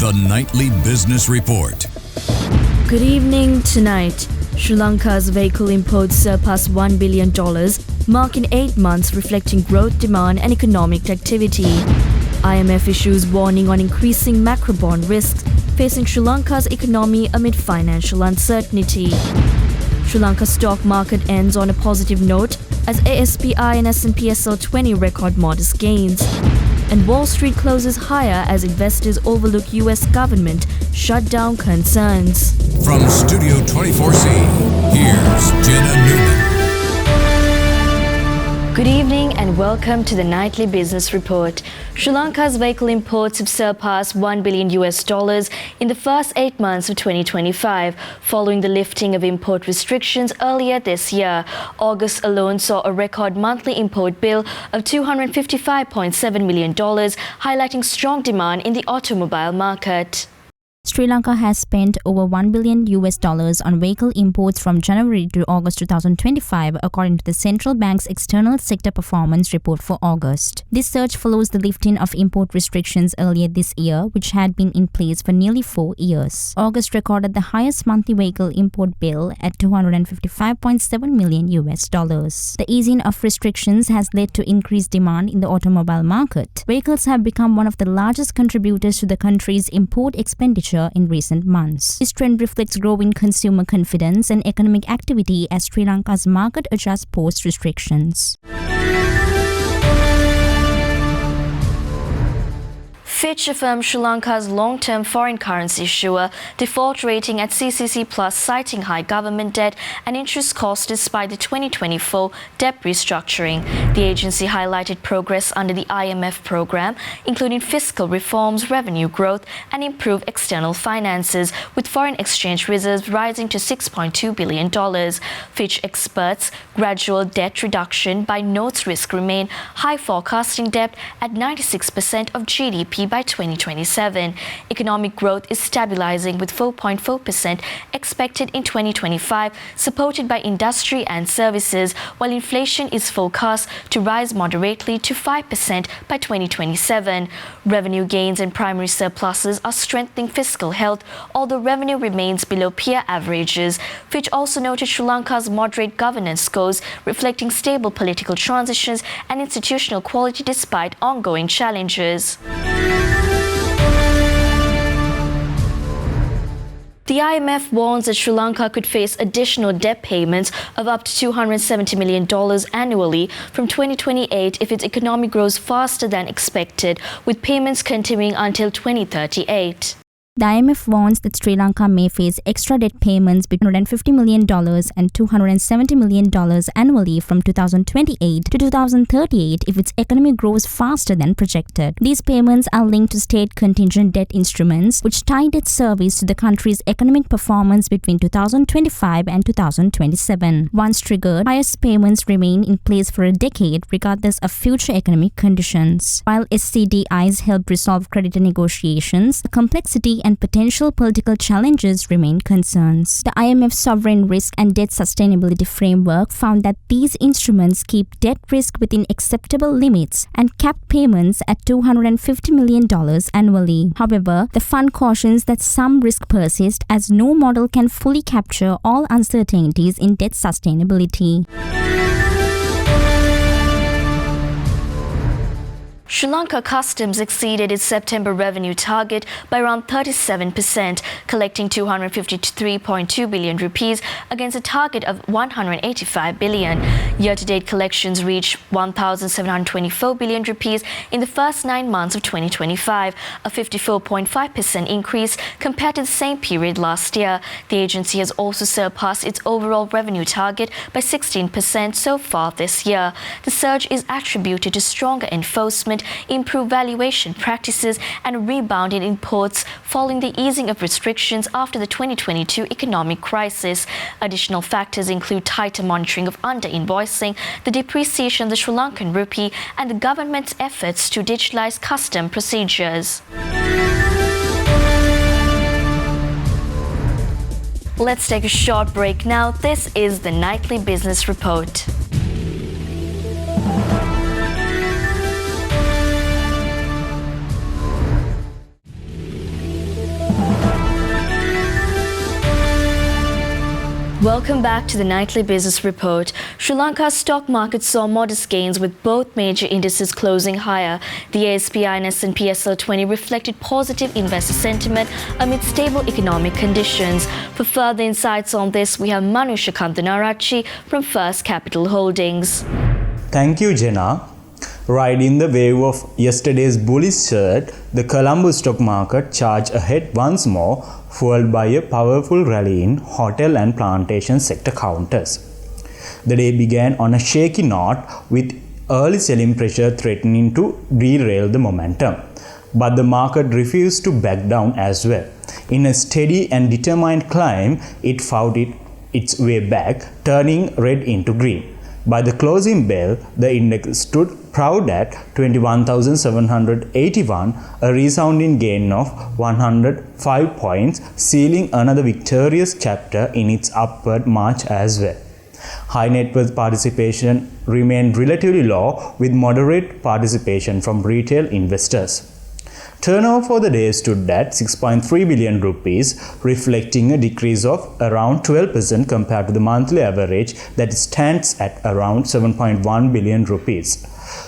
The Nightly Business Report. Good evening. Tonight, Sri Lanka's vehicle imports surpassed $1 billion, marking 8 months reflecting growth demand and economic activity. IMF issues warning on increasing macro bond risks facing Sri Lanka's economy amid financial uncertainty. Sri Lanka's stock market ends on a positive note as ASPI and S&P SL20 record modest gains. And Wall Street closes higher as investors overlook US government shutdown concerns. From Studio 24C, here's Jenna Newman. Good evening and welcome to the Nightly Business Report. Sri Lanka's vehicle imports have surpassed $1 billion in the first 8 months of 2025, following the lifting of import restrictions earlier this year. August alone saw a record monthly import bill of $255.7 million, highlighting strong demand in the automobile market. Sri Lanka has spent over $1 billion on vehicle imports from January to August 2025, according to the central bank's external sector performance report for August. This surge follows the lifting of import restrictions earlier this year, which had been in place for nearly 4 years. August recorded the highest monthly vehicle import bill at $255.7 million. The easing of restrictions has led to increased demand in the automobile market. Vehicles have become one of the largest contributors to the country's import expenditure in recent months. This trend reflects growing consumer confidence and economic activity as Sri Lanka's market adjusts post-restrictions. Fitch affirmed Sri Lanka's long-term foreign currency issuer default rating at CCC+, citing high government debt and interest costs despite the 2024 debt restructuring. The agency highlighted progress under the IMF program, including fiscal reforms, revenue growth, and improved external finances, with foreign exchange reserves rising to $6.2 billion. Fitch experts gradual debt reduction by notes risk remain high, forecasting debt at 96% of GDP by 2027. Economic growth is stabilizing with 4.4% expected in 2025, supported by industry and services, while inflation is forecast to rise moderately to 5% by 2027. Revenue gains and primary surpluses are strengthening fiscal health, although revenue remains below peer averages. Fitch also noted Sri Lanka's moderate governance scores, reflecting stable political transitions and institutional quality despite ongoing challenges. The IMF warns that Sri Lanka could face additional debt payments of up to $270 million annually from 2028 if its economy grows faster than expected, with payments continuing until 2038. The IMF warns that Sri Lanka may face extra debt payments between $150 million and $270 million annually from 2028 to 2038 if its economy grows faster than projected. These payments are linked to state contingent debt instruments, which tie debt service to the country's economic performance between 2025 and 2027. Once triggered, highest payments remain in place for a decade regardless of future economic conditions. While SCDIs help resolve creditor negotiations, the complexity and potential political challenges remain concerns. The IMF's sovereign risk and debt sustainability framework found that these instruments keep debt risk within acceptable limits and cap payments at $250 million annually. However, the fund cautions that some risk persists as no model can fully capture all uncertainties in debt sustainability. Sri Lanka Customs exceeded its September revenue target by around 37%, collecting 253.2 billion rupees against a target of 185 billion. Year-to-date collections reached 1,724 billion rupees in the first 9 months of 2025, a 54.5% increase compared to the same period last year. The agency has also surpassed its overall revenue target by 16% so far this year. The surge is attributed to stronger enforcement, improved valuation practices, and a rebound in imports following the easing of restrictions after the 2022 economic crisis. Additional factors include tighter monitoring of under-invoicing, the depreciation of the Sri Lankan rupee, and the government's efforts to digitalize custom procedures. Let's take a short break now. This is the Nightly Business Report. Welcome back to the Nightly Business Report. Sri Lanka's stock market saw modest gains with both major indices closing higher. The ASPI and S&P SL20 reflected positive investor sentiment amid stable economic conditions. For further insights on this, we have Manu Shakantanarachi from First Capital Holdings. Thank you, Jenna. Riding the wave of yesterday's bullish surge, the Colombo stock market charged ahead once more, fueled by a powerful rally in hotel and plantation sector counters. The day began on a shaky note, with early selling pressure threatening to derail the momentum. But the market refused to back down as well. In a steady and determined climb, it found its way back, turning red into green. By the closing bell, the index stood proud at 21,781, a resounding gain of 105 points, sealing another victorious chapter in its upward march as well. High net worth participation remained relatively low, with moderate participation from retail investors. Turnover for the day stood at 6.3 billion rupees, reflecting a decrease of around 12% compared to the monthly average that stands at around 7.1 billion rupees.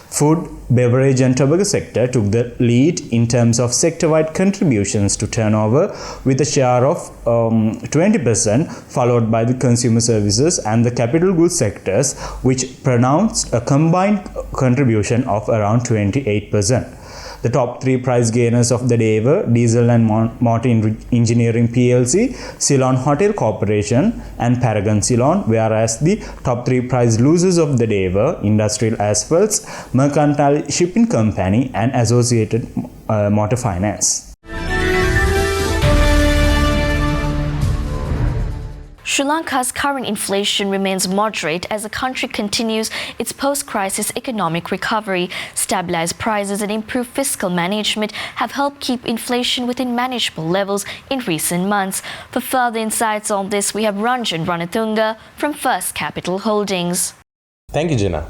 Food, beverage and tobacco sector took the lead in terms of sector-wide contributions to turnover, with a share of 20%, followed by the consumer services and the capital goods sectors, which pronounced a combined contribution of around 28%. The top three price gainers of the day were Diesel and Motor Engineering PLC, Ceylon Hotel Corporation and Paragon Ceylon, whereas the top three price losers of the day were Industrial Asphalts, Mercantile Shipping Company and Associated Motor Finance. Sri Lanka's current inflation remains moderate as the country continues its post-crisis economic recovery. Stabilized prices and improved fiscal management have helped keep inflation within manageable levels in recent months. For further insights on this, we have Ranjan Ranatunga from First Capital Holdings. Thank you, Jenna.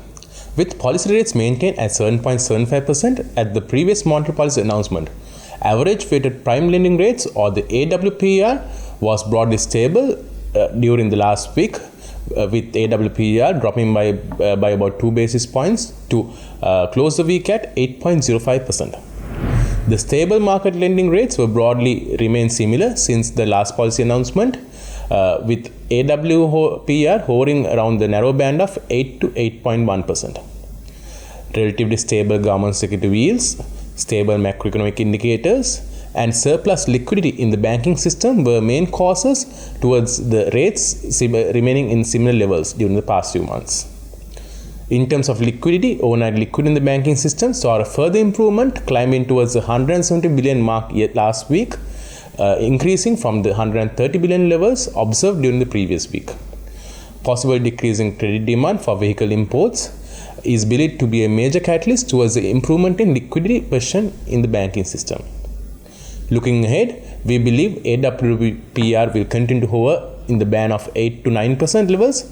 With policy rates maintained at 7.75% at the previous monetary policy announcement, average weighted prime lending rates, or the AWPR, was broadly stable during the last week, with AWPR dropping by about 2 basis points to close the week at 8.05%. The stable market lending rates were broadly remained similar since the last policy announcement, with AWPR hovering around the narrow band of 8 to 8.1%. Relatively stable government security yields, stable macroeconomic indicators, and surplus liquidity in the banking system were main causes towards the rates remaining in similar levels during the past few months. In terms of liquidity, overnight liquidity in the banking system saw a further improvement, climbing towards the 170 billion mark last week, increasing from the 130 billion levels observed during the previous week. Possible decrease in credit demand for vehicle imports is believed to be a major catalyst towards the improvement in liquidity position in the banking system. Looking ahead, we believe AWPR will continue to hover in the band of 8 to 9% levels,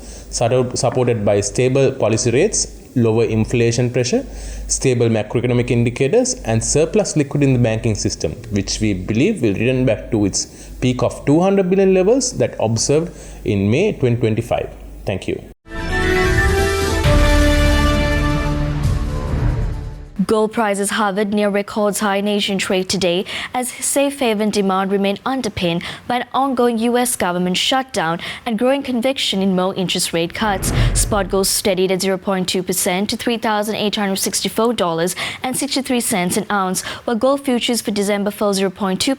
supported by stable policy rates, lower inflation pressure, stable macroeconomic indicators, and surplus liquidity in the banking system, which we believe will return back to its peak of 200 billion levels that observed in May 2025. Thank you. Gold prices hovered near records high in Asian trade today as safe haven demand remained underpinned by an ongoing U.S. government shutdown and growing conviction in more interest rate cuts. Spot gold steadied at 0.2% to $3,864.63 an ounce, while gold futures for December fell 0.2% to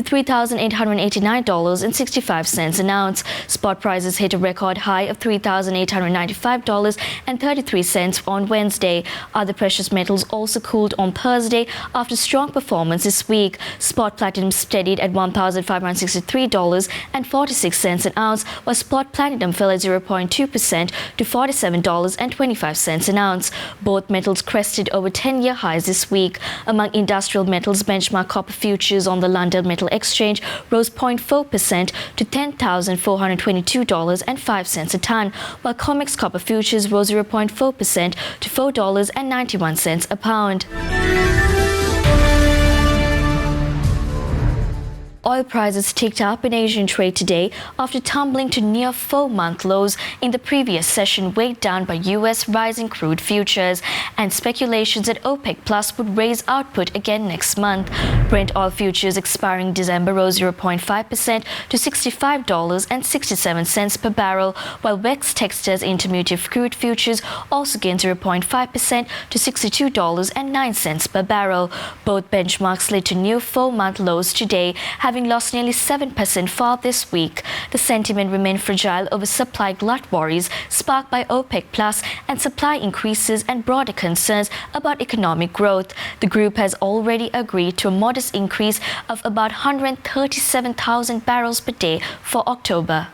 $3,889.65 an ounce. Spot prices hit a record high of $3,895.33 on Wednesday. Other precious metals also cooled on Thursday after strong performance this week. Spot platinum steadied at $1,563.46 an ounce, while spot platinum fell at 0.2% to $47.25 an ounce. Both metals crested over 10-year highs this week. Among industrial metals, benchmark copper futures on the London Metal Exchange rose 0.4% to $10,422.05 a ton, while COMEX copper futures rose 0.4% to $4.91 a pound. Oil prices ticked up in Asian trade today after tumbling to near 4-month lows in the previous session, weighed down by US rising crude futures and speculations that OPEC Plus would raise output again next month. Brent oil futures expiring December rose 0.5% to $65.67 per barrel, while West Texas Intermediate crude futures also gained 0.5% to $62.09 per barrel. Both benchmarks slid to new 4-month lows today, having lost nearly 7% far this week. The sentiment remained fragile over supply glut worries sparked by OPEC Plus and supply increases and broader concerns about economic growth. The group has already agreed to a modest increase of about 137,000 barrels per day for October.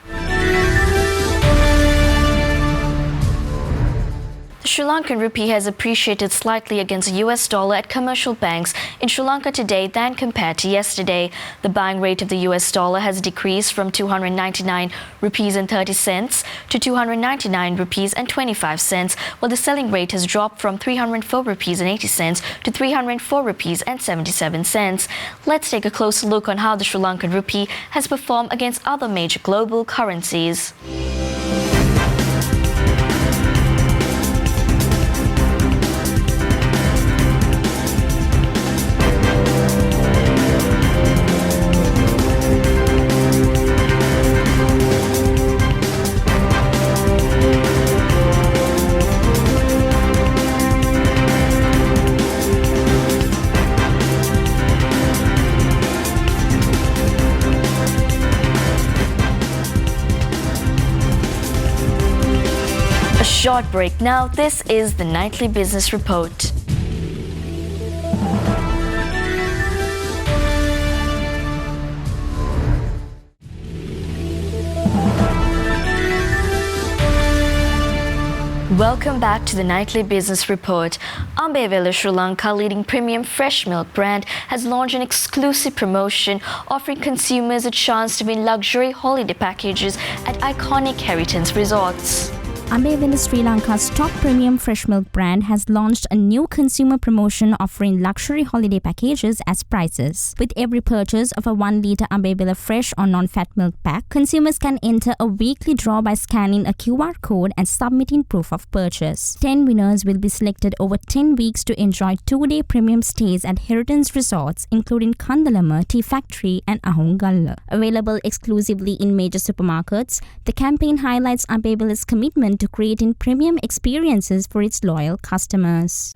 The Sri Lankan rupee has appreciated slightly against the US dollar at commercial banks in Sri Lanka today than compared to yesterday. The buying rate of the US dollar has decreased from 299 rupees and 30 cents to 299 rupees and 25 cents, while the selling rate has dropped from 304 rupees and 80 cents to 304 rupees and 77 cents. Let's take a closer look on how the Sri Lankan rupee has performed against other major global currencies. Short break now. This is the Nightly Business Report. Welcome back to the Nightly Business Report. Ambevela Sri Lanka, leading premium fresh milk brand, has launched an exclusive promotion offering consumers a chance to win luxury holiday packages at iconic heritage resorts. Ambevela Sri Lanka's top premium fresh milk brand has launched a new consumer promotion offering luxury holiday packages as prizes. With every purchase of a 1-liter Ambevela fresh or non-fat milk pack, consumers can enter a weekly draw by scanning a QR code and submitting proof of purchase. 10 winners will be selected over 10 weeks to enjoy 2-day premium stays at heritage resorts including Kandalama, Tea Factory and Ahongalla. Available exclusively in major supermarkets, the campaign highlights Ambevela's commitment to creating premium experiences for its loyal customers.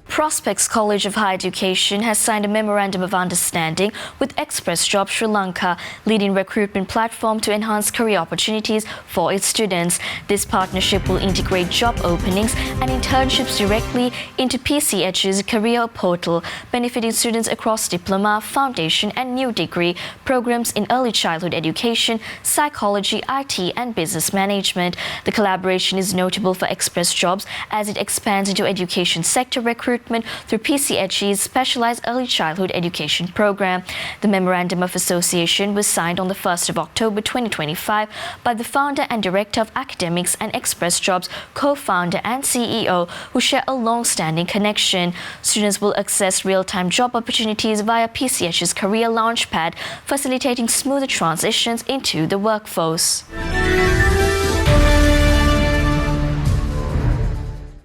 Prospects College of Higher Education has signed a Memorandum of Understanding with Express Jobs Sri Lanka, leading recruitment platform to enhance career opportunities for its students. This partnership will integrate job openings and internships directly into PCH's career portal, benefiting students across diploma, foundation and new degree programs in early childhood education, psychology, IT and business management. The collaboration is notable for Express Jobs as it expands into education sector recruitment through PCHE's specialized early childhood education program. The Memorandum of Association was signed on the 1st of October 2025 by the founder and director of academics and Express Jobs co-founder and CEO, who share a long-standing connection. Students will access real-time job opportunities via PCH's Career Launchpad, facilitating smoother transitions into the workforce.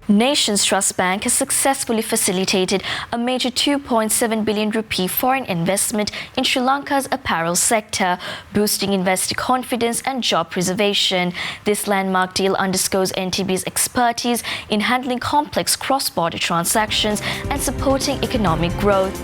Nations Trust Bank has successfully facilitated a major 2.7 billion rupee foreign investment in Sri Lanka's apparel sector, boosting investor confidence and job preservation. This landmark deal underscores NTB's expertise in handling complex cross-border transactions and supporting economic growth.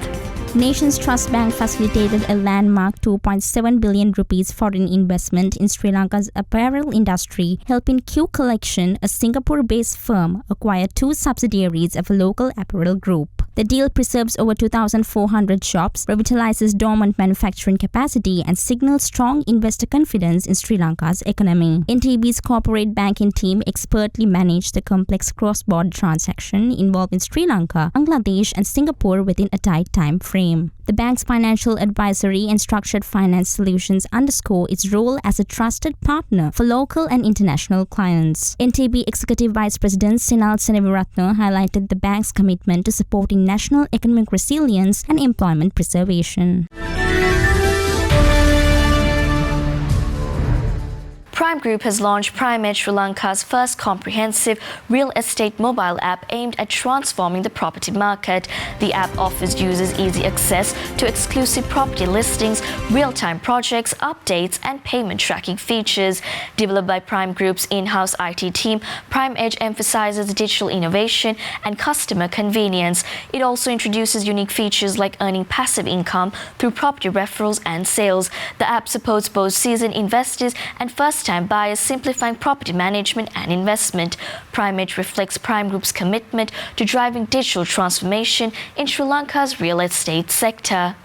Nations Trust Bank facilitated a landmark 2.7 billion rupees foreign investment in Sri Lanka's apparel industry, helping Q Collection, a Singapore-based firm, acquire 2 subsidiaries of a local apparel group. The deal preserves over 2,400 jobs, revitalizes dormant manufacturing capacity, and signals strong investor confidence in Sri Lanka's economy. NTB's corporate banking team expertly managed the complex cross-border transaction involving Sri Lanka, Bangladesh, and Singapore within a tight time frame. frame. The bank's financial advisory and structured finance solutions underscore its role as a trusted partner for local and international clients. NTB Executive Vice President Sinal Seneviratne highlighted the bank's commitment to supporting national economic resilience and employment preservation. Prime Group has launched Prime Edge Sri Lanka's first comprehensive real estate mobile app aimed at transforming the property market. The app offers users easy access to exclusive property listings, real-time projects, updates, and payment tracking features. Developed by Prime Group's in-house IT team, Prime Edge emphasizes digital innovation and customer convenience. It also introduces unique features like earning passive income through property referrals and sales. The app supports both seasoned investors and first-time buyers, simplifying property management and investment. Prime Edge reflects Prime Group's commitment to driving digital transformation in Sri Lanka's real estate sector.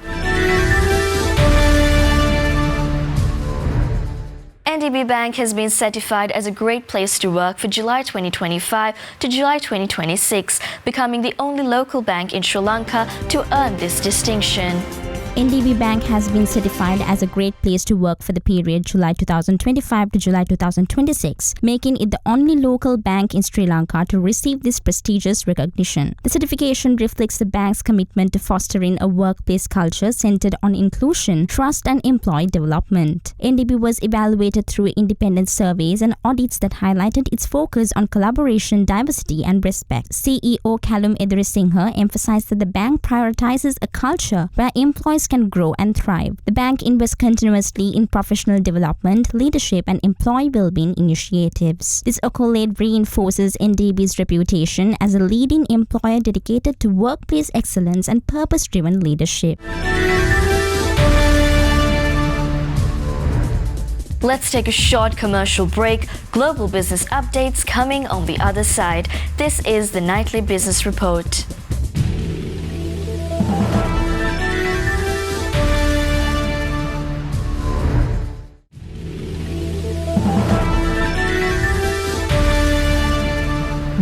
NDB Bank has been certified as a great place to work for July 2025 to July 2026, becoming the only local bank in Sri Lanka to earn this distinction. NDB Bank has been certified as a great place to work for the period July 2025 to July 2026, making it the only local bank in Sri Lanka to receive this prestigious recognition. The certification reflects the bank's commitment to fostering a workplace culture centered on inclusion, trust, and employee development. NDB was evaluated through independent surveys and audits that highlighted its focus on collaboration, diversity, and respect. CEO Callum Edirisinghe emphasized that the bank prioritizes a culture where employees can grow and thrive. The bank invests continuously in professional development, leadership, and employee well-being initiatives. This accolade reinforces NDB's reputation as a leading employer dedicated to workplace excellence and purpose-driven leadership. Let's take a short commercial break. Global business updates coming on the other side. This is the Nightly Business Report.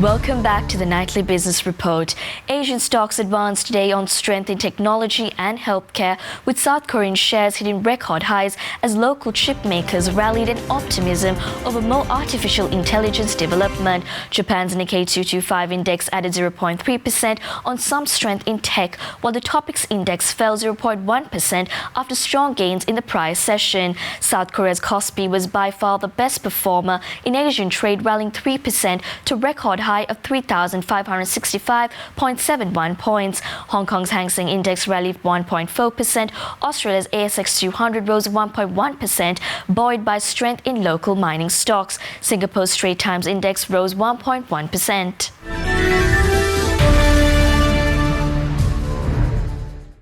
Welcome back to the Nightly Business Report. Asian stocks advanced today on strength in technology and healthcare, with South Korean shares hitting record highs as local chip makers rallied in optimism over more artificial intelligence development. Japan's Nikkei 225 index added 0.3% on some strength in tech, while the Topix index fell 0.1% after strong gains in the prior session. South Korea's Kospi was by far the best performer in Asian trade, rallying 3% to record high of 3,565.71 points. Hong Kong's Hang Seng Index rallied 1.4%. Australia's ASX 200 rose 1.1%, buoyed by strength in local mining stocks. Singapore's Straits Times Index rose 1.1%.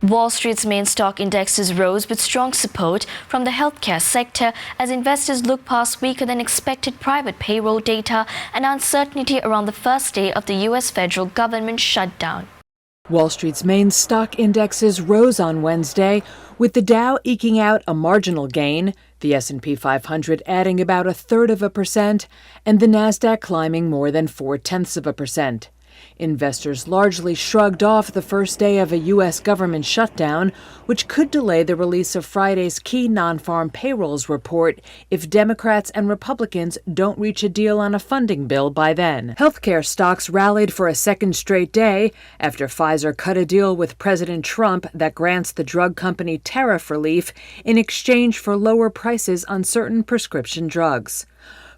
Wall Street's main stock indexes rose with strong support from the healthcare sector as investors look past weaker than expected private payroll data and uncertainty around the first day of the U.S. federal government shutdown. Wall Street's main stock indexes rose on Wednesday, with the Dow eking out a marginal gain, the S&P 500 adding about 0.33%, and the Nasdaq climbing more than 0.4%. Investors largely shrugged off the first day of a U.S. government shutdown, which could delay the release of Friday's key non-farm payrolls report if Democrats and Republicans don't reach a deal on a funding bill by then. Healthcare stocks rallied for a second straight day after Pfizer cut a deal with President Trump that grants the drug company tariff relief in exchange for lower prices on certain prescription drugs.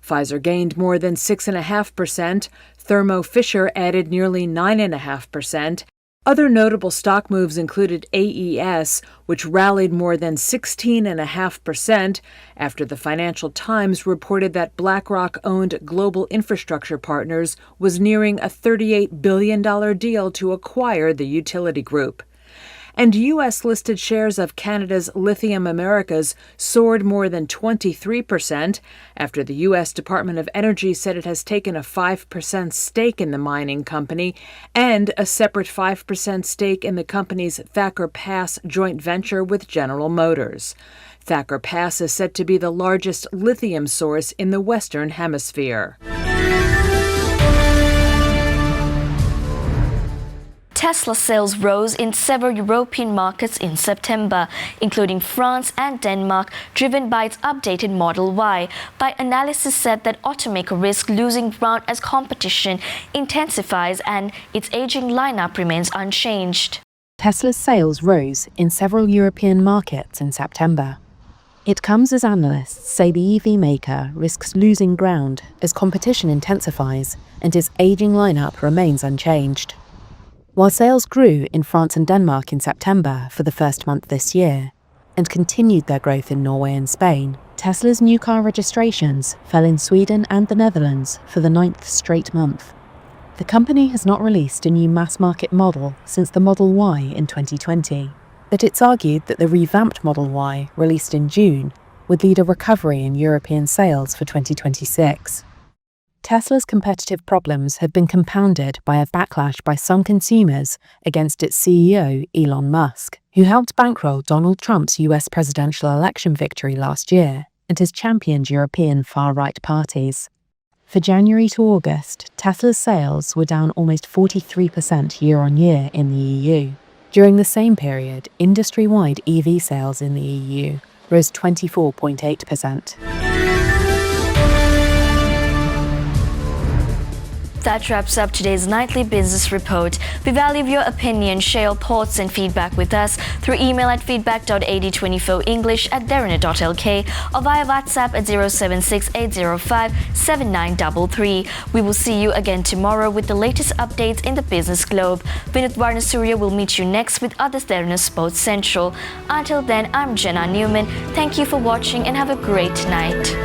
Pfizer gained more than 6.5%. Thermo Fisher added nearly 9.5%. Other notable stock moves included AES, which rallied more than 16.5% after the Financial Times reported that BlackRock-owned Global Infrastructure Partners was nearing a $38 billion deal to acquire the utility group. And U.S.-listed shares of Canada's Lithium Americas soared more than 23% after the U.S. Department of Energy said it has taken a 5% stake in the mining company and a separate 5% stake in the company's Thacker Pass joint venture with General Motors. Thacker Pass is said to be the largest lithium source in the Western Hemisphere. Tesla sales rose in several European markets in September, including France and Denmark, driven by its updated Model Y. But analysis said that automaker risks losing ground as competition intensifies and its aging lineup remains unchanged. Tesla's sales rose in several European markets in September. It comes as analysts say the EV maker risks losing ground as competition intensifies and its aging lineup remains unchanged. While sales grew in France and Denmark in September for the first month this year, and continued their growth in Norway and Spain, Tesla's new car registrations fell in Sweden and the Netherlands for the 9th straight month. The company has not released a new mass-market model since the Model Y in 2020, but it's argued that the revamped Model Y, released in June, would lead a recovery in European sales for 2026. Tesla's competitive problems have been compounded by a backlash by some consumers against its CEO, Elon Musk, who helped bankroll Donald Trump's US presidential election victory last year and has championed European far-right parties. For January to August, Tesla's sales were down almost 43% year-on-year in the EU. During the same period, industry-wide EV sales in the EU rose 24.8%. That wraps up today's nightly business report. We value your opinion. Share your thoughts and feedback with us through email at feedback.ad24english@derana.lk or via WhatsApp at 076-805-7933. We will see you again tomorrow with the latest updates in the business globe. Vinod Varnasurya will meet you next with other Derana Sports Central. Until then, I'm Jenna Newman. Thank you for watching and have a great night.